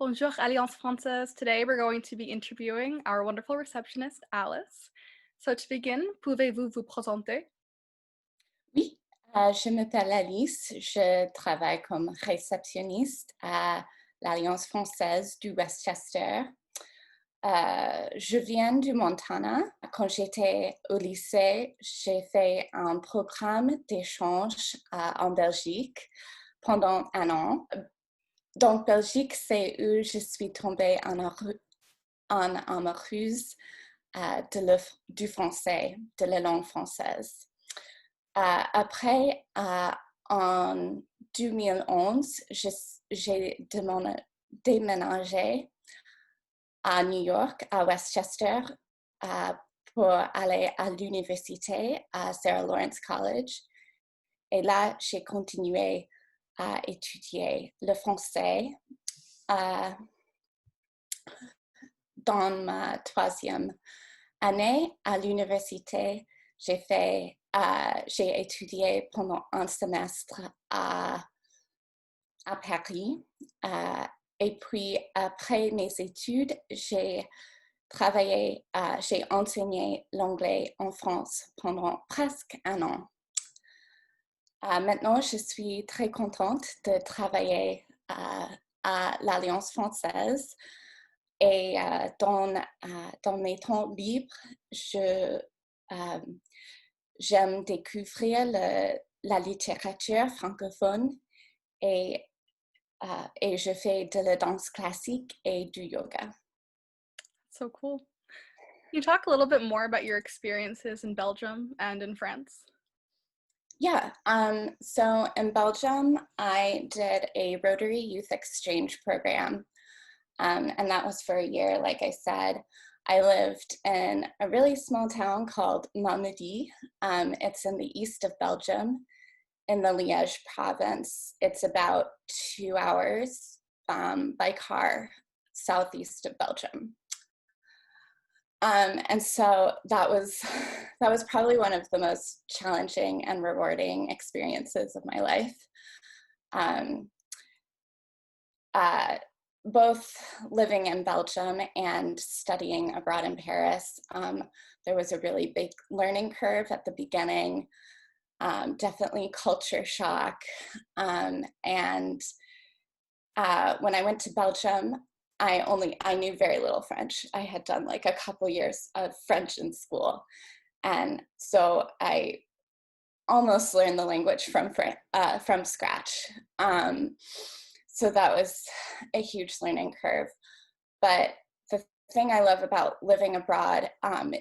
Bonjour, Alliance Française. Today we're going to be interviewing our wonderful receptionist, Alice. So to begin, pouvez-vous vous présenter? Oui, je m'appelle Alice, je travaille comme réceptionniste à l'Alliance française du Westchester. Je viens du Montana. Quand j'étais au lycée, j'ai fait un programme d'échange en Belgique pendant un an. Donc, Belgique, c'est où je suis tombée en amoureuse du français, de la langue française. Après, en 2011, j'ai déménagé à New York, à Westchester, pour aller à l'université à Sarah Lawrence College. Et là, j'ai continué à étudier le français dans ma troisième année à l'université. J'ai étudié pendant un semestre à Paris. Et puis, après mes études, j'ai enseigné l'anglais en France pendant presque un an. Maintenant, je suis très contente de travailler à l'Alliance française. Et dans mes temps libres, j'aime découvrir la littérature francophone et, et je fais de la danse classique et du yoga. So cool. Can you talk a little bit more about your experiences in Belgium and in France? Yeah, so in Belgium, I did a Rotary Youth Exchange program, and that was for a year, like I said. I lived in a really small town called Malmedy. It's in the east of Belgium, in the Liège province. It's about 2 hours by car southeast of Belgium. And so that was probably one of the most challenging and rewarding experiences of my life. Both living in Belgium and studying abroad in Paris, there was a really big learning curve at the beginning, definitely culture shock. And when I went to Belgium, I knew very little French. I had done like a couple years of French in school. And so I almost learned the language from scratch. So that was a huge learning curve. But the thing I love about living abroad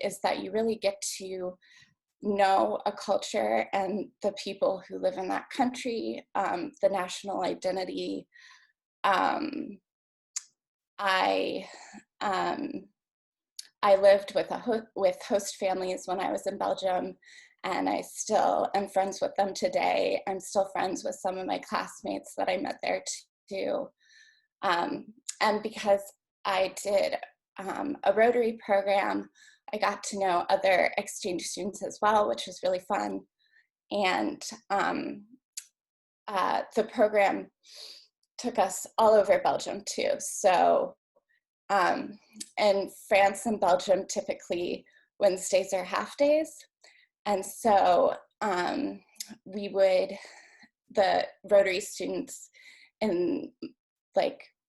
is that you really get to know a culture and the people who live in that country, the national identity. I lived with host families when I was in Belgium, and I still am friends with them today. I'm still friends with some of my classmates that I met there too. And because I did a Rotary program, I got to know other exchange students as well, which was really fun. And the program took us all over Belgium too. So in France and Belgium, typically Wednesdays are half days. And so the Rotary students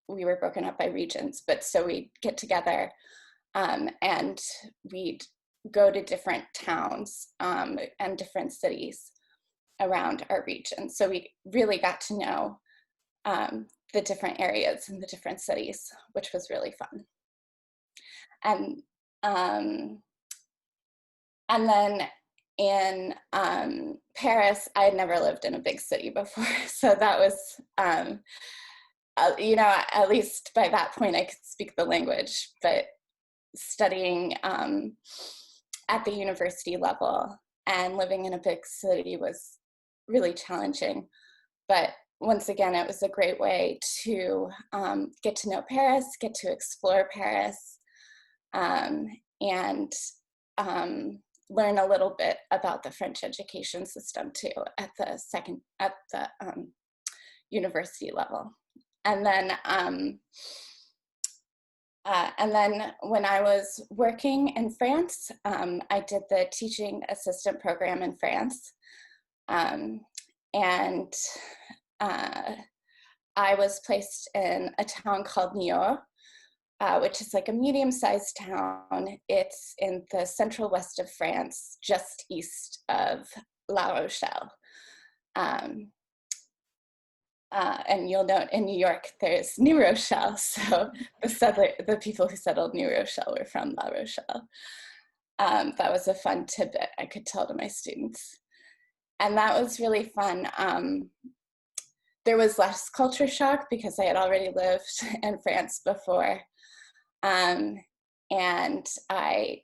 we were broken up by regions, but so we'd get together and we'd go to different towns and different cities around our region. So we really got to know the different areas and the different cities, which was really fun. And then in Paris, I had never lived in a big city before, so that was, at least by that point I could speak the language, but studying at the university level and living in a big city was really challenging. But once again, it was a great way to get to know Paris, get to explore Paris, and learn a little bit about the French education system too at the university level. And then And then when I was working in France, I did the teaching assistant program in France. Um, and uh, I was placed in a town called Niort, which is like a medium-sized town. It's in the central west of France, just east of La Rochelle. Um, and you'll note in New York, there's New Rochelle. So the people who settled New Rochelle were from La Rochelle. That was a fun tidbit I could tell to my students. And that was really fun. There was less culture shock because I had already lived in France before. And I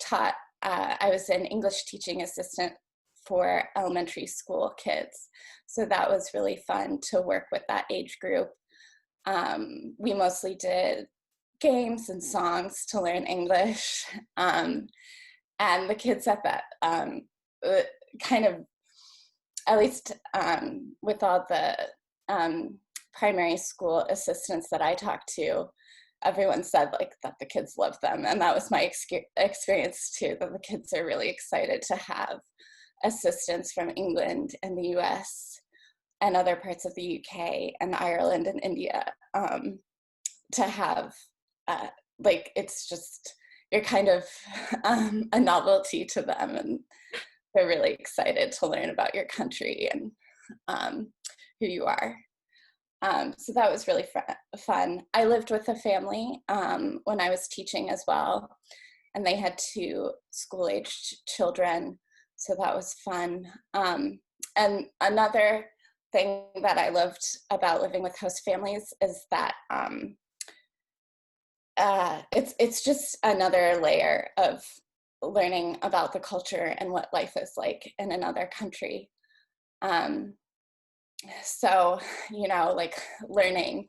was an English teaching assistant for elementary school kids. So that was really fun to work with that age group. We mostly did games and songs to learn English. And the kids at that kind of, at least with all the primary school assistants that I talked to, everyone said like that the kids love them. And that was my experience too, that the kids are really excited to have assistants from England and the US and other parts of the UK and Ireland and India to have, like, it's just, you're kind of a novelty to them, and they're really excited to learn about your country and who you are. So that was really fun. I lived with a family when I was teaching as well, and they had 2 school-aged children, so that was fun. And another thing that I loved about living with host families is that it's just another layer of learning about the culture and what life is like in another country. So, like learning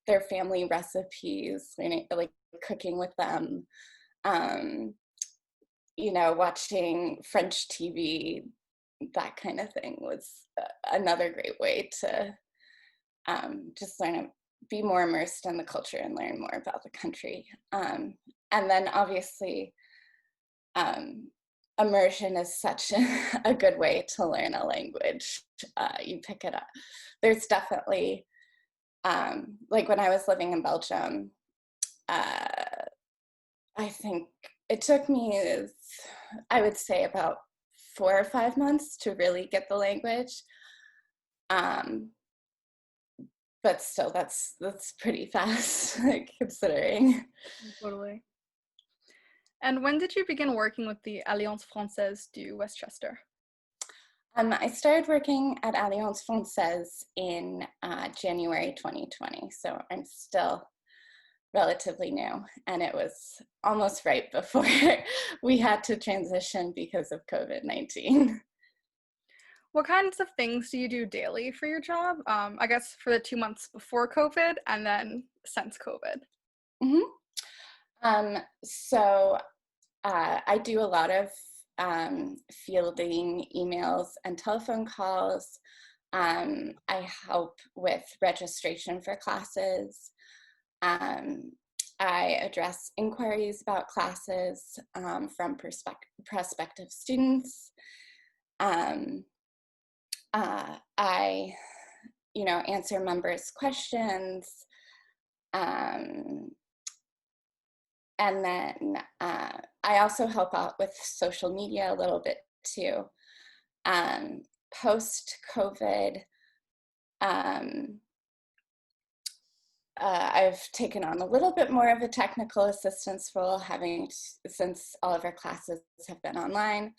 their family recipes, learning, like cooking with them, watching French TV, that kind of thing was another great way to just be more immersed in the culture and learn more about the country. And then obviously, immersion is such a good way to learn a language. You pick it up. There's definitely, like when I was living in Belgium, I think it took me, I would say, about 4 or 5 months to really get the language. But still, that's pretty fast, considering. Totally. And when did you begin working with the Alliance Française du Westchester? I started working at Alliance Française in January 2020, so I'm still relatively new, and it was almost right before we had to transition because of COVID-19. What kinds of things do you do daily for your job? I guess for the 2 months before COVID and then since COVID. Mm-hmm. So I do a lot of fielding emails and telephone calls. I help with registration for classes. I address inquiries about classes from prospective students. I, answer members' questions. And then I also help out with social media a little bit too. Post-COVID, I've taken on a little bit more of a technical assistance role, since all of our classes have been online,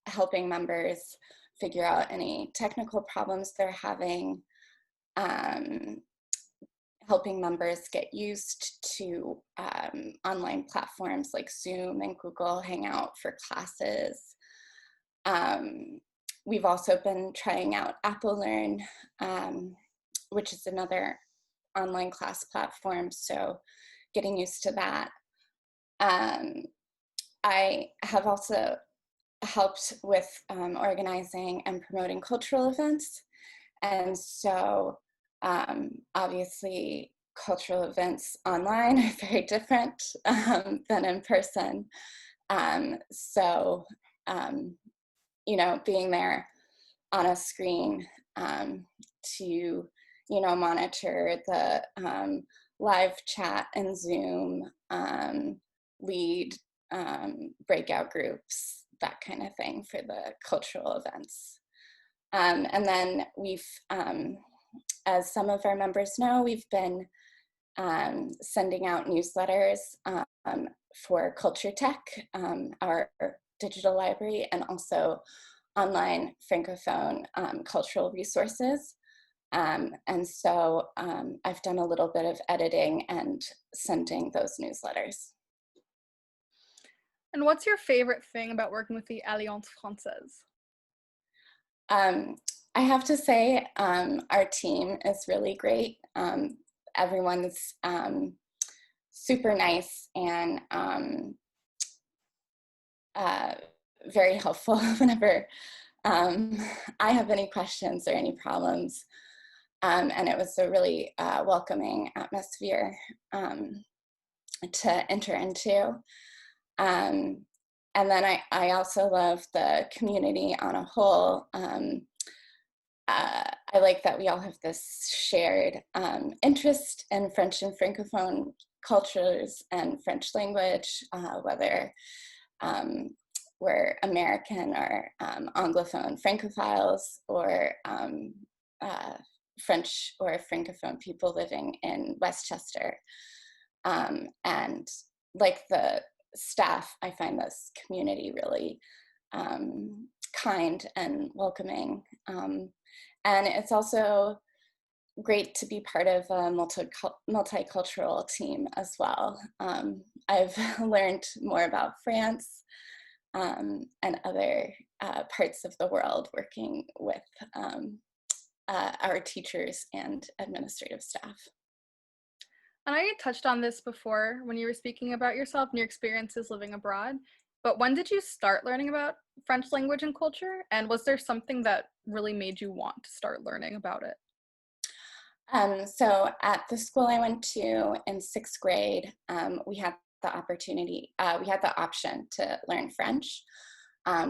helping members figure out any technical problems they're having, helping members get used to online platforms like Zoom and Google Hangout for classes. We've also been trying out Apple Learn, which is another online class platform, so getting used to that. I have also helped with organizing and promoting cultural events, and so obviously cultural events online are very different than in person. So, being there on a screen to, monitor the live chat and Zoom, lead breakout groups, that kind of thing for the cultural events. And then as some of our members know, we've been sending out newsletters for Culture Tech, our digital library, and also online Francophone cultural resources. And so I've done a little bit of editing and sending those newsletters. And what's your favorite thing about working with the Alliance Française? I have to say our team is really great. Everyone's super nice and very helpful whenever I have any questions or any problems. And it was a really welcoming atmosphere to enter into. And then I also love the community on a whole. I like that we all have this shared interest in French and Francophone cultures and French language, whether we're American or Anglophone Francophiles, or French or Francophone people living in Westchester. And like the staff, I find this community really kind and welcoming. And it's also great to be part of a multicultural team as well. I've learned more about France and other parts of the world working with our teachers and administrative staff. And I touched on this before when you were speaking about yourself and your experiences living abroad, but when did you start learning about French language and culture? And was there something that really made you want to start learning about it? So at the school I went to in 6th grade, we had the option to learn French.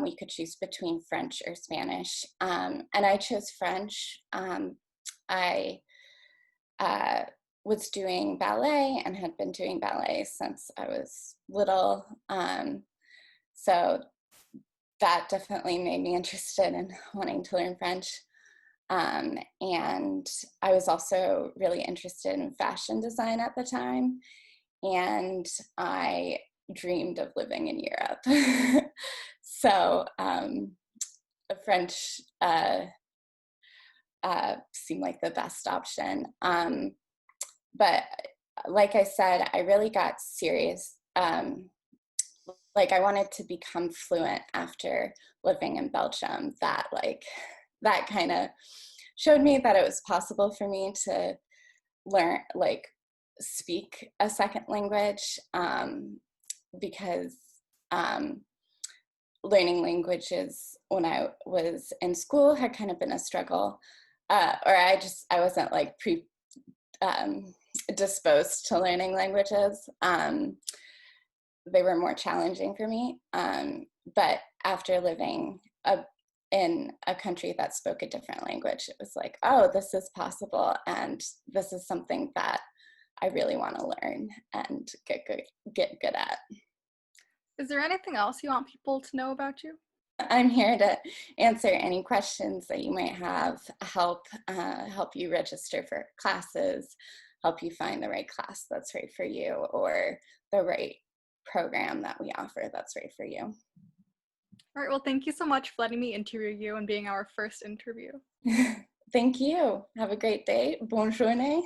We could choose between French or Spanish, and I chose French. I was doing ballet and had been doing ballet since I was little. So that definitely made me interested in wanting to learn French. And I was also really interested in fashion design at the time. And I dreamed of living in Europe. So French seemed like the best option. But like I said, I really got serious. Like I wanted to become fluent after living in Belgium. That kind of showed me that it was possible for me to learn, speak a second language, because learning languages when I was in school had kind of been a struggle, or I wasn't disposed to learning languages. They were more challenging for me. But after living in a country that spoke a different language, it was like, oh, this is possible, and this is something that I really want to learn and get good at. Is there anything else you want people to know about you? I'm here to answer any questions that you might have, help you register for classes, help you find the right class that's right for you, or the right program that we offer that's right for you. All right, well, thank you so much for letting me interview you and being our first interview. Thank you. Have a great day. Bonne journée.